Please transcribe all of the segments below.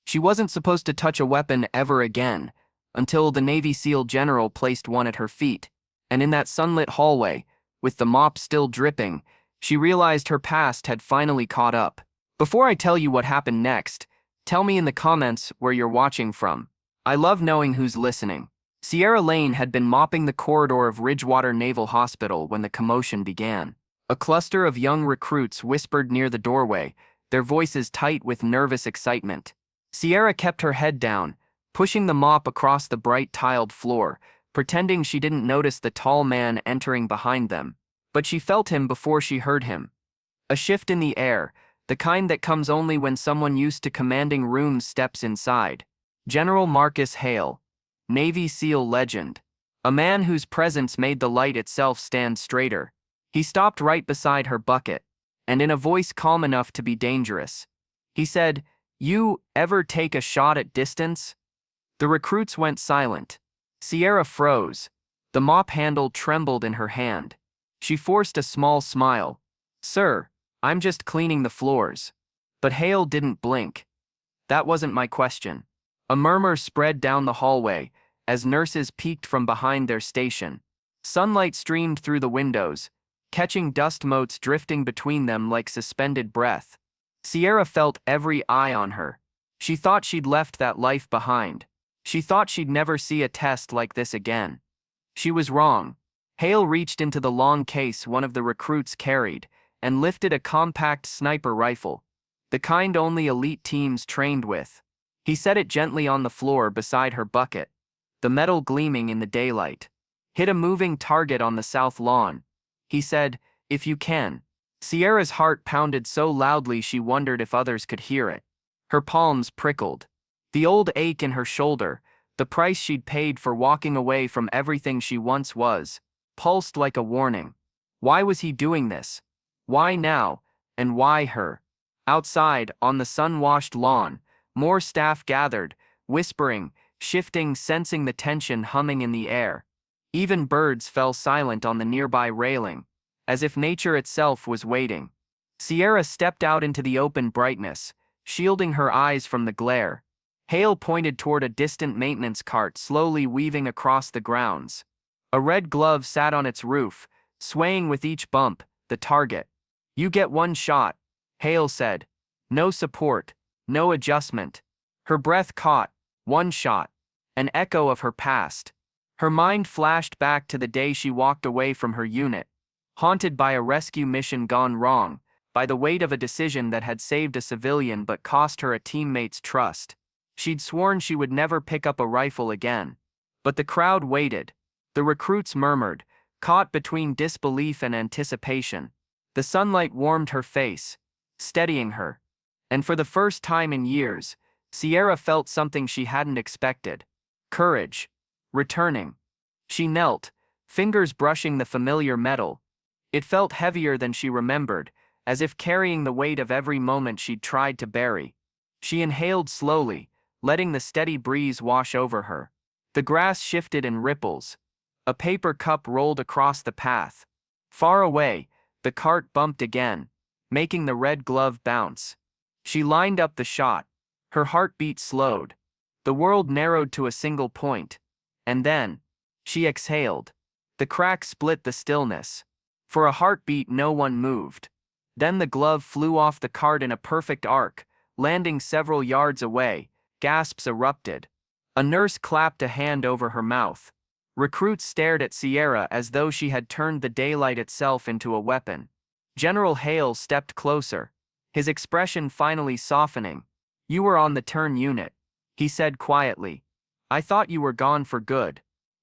She wasn't supposed to touch a weapon ever again, until the Navy SEAL general placed one at her feet, and in that sunlit hallway, with the mop still dripping, she realized her past had finally caught up. Before I tell you what happened next, tell me in the comments where you're watching from. I love knowing who's listening. Sierra Lane had been mopping the corridor of Ridgewater Naval Hospital when the commotion began. A cluster of young recruits whispered near the doorway, their voices tight with nervous excitement. Sierra kept her head down, pushing the mop across the bright tiled floor, pretending she didn't notice the tall man entering behind them. But she felt him before she heard him. A shift in the air, the kind that comes only when someone used to commanding rooms steps inside. General Marcus Hale, Navy SEAL legend. A man whose presence made the light itself stand straighter. He stopped right beside her bucket, and in a voice calm enough to be dangerous, he said, "You ever take a shot at distance?" The recruits went silent. Sierra froze. The mop handle trembled in her hand. She forced a small smile. "Sir, I'm just cleaning the floors." But Hale didn't blink. "That wasn't my question." A murmur spread down the hallway as nurses peeked from behind their station. Sunlight streamed through the windows, catching dust motes drifting between them like suspended breath. Sierra felt every eye on her. She thought she'd left that life behind. She thought she'd never see a test like this again. She was wrong. Hale reached into the long case one of the recruits carried and lifted a compact sniper rifle, the kind only elite teams trained with. He set it gently on the floor beside her bucket, the metal gleaming in the daylight. "Hit a moving target on the south lawn," he said, "if you can." Sierra's heart pounded so loudly she wondered if others could hear it. Her palms prickled. The old ache in her shoulder, the price she'd paid for walking away from everything she once was, pulsed like a warning. Why was he doing this? Why now? And why her? Outside, on the sun-washed lawn, more staff gathered, whispering, shifting, sensing the tension humming in the air. Even birds fell silent on the nearby railing, as if nature itself was waiting. Sierra stepped out into the open brightness, shielding her eyes from the glare. Hale pointed toward a distant maintenance cart slowly weaving across the grounds. A red glove sat on its roof, swaying with each bump, the target. "You get one shot," Hale said. "No support, no adjustment." Her breath caught. One shot. An echo of her past. Her mind flashed back to the day she walked away from her unit, haunted by a rescue mission gone wrong, by the weight of a decision that had saved a civilian but cost her a teammate's trust. She'd sworn she would never pick up a rifle again. But the crowd waited. The recruits murmured, caught between disbelief and anticipation. The sunlight warmed her face, steadying her. And for the first time in years, Sierra felt something she hadn't expected. Courage. Returning. She knelt, fingers brushing the familiar metal. It felt heavier than she remembered, as if carrying the weight of every moment she'd tried to bury. She inhaled slowly, letting the steady breeze wash over her. The grass shifted in ripples. A paper cup rolled across the path. Far away, the cart bumped again, making the red glove bounce. She lined up the shot. Her heartbeat slowed. The world narrowed to a single point. And then, she exhaled. The crack split the stillness. For a heartbeat, no one moved. Then the glove flew off the cart in a perfect arc, landing several yards away. Gasps erupted. A nurse clapped a hand over her mouth. Recruits stared at Sierra as though she had turned the daylight itself into a weapon. General Hale stepped closer, his expression finally softening. "You were on the turn unit," he said quietly. "I thought you were gone for good."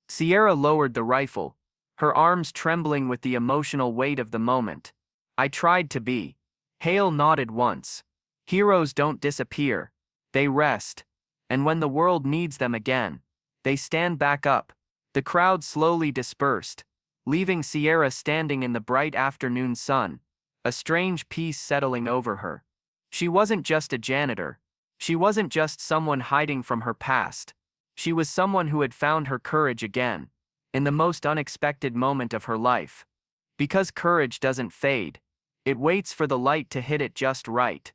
Sierra lowered the rifle, her arms trembling with the emotional weight of the moment. "I tried to be." Hale nodded once. "Heroes don't disappear. They rest. And when the world needs them again, they stand back up." The crowd slowly dispersed, leaving Sierra standing in the bright afternoon sun, a strange peace settling over her. She wasn't just a janitor. She wasn't just someone hiding from her past. She was someone who had found her courage again, in the most unexpected moment of her life. Because courage doesn't fade. It waits for the light to hit it just right.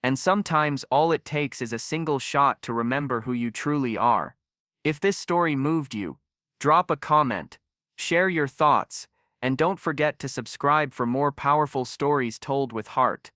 And sometimes all it takes is a single shot to remember who you truly are. If this story moved you, drop a comment, share your thoughts, and don't forget to subscribe for more powerful stories told with heart.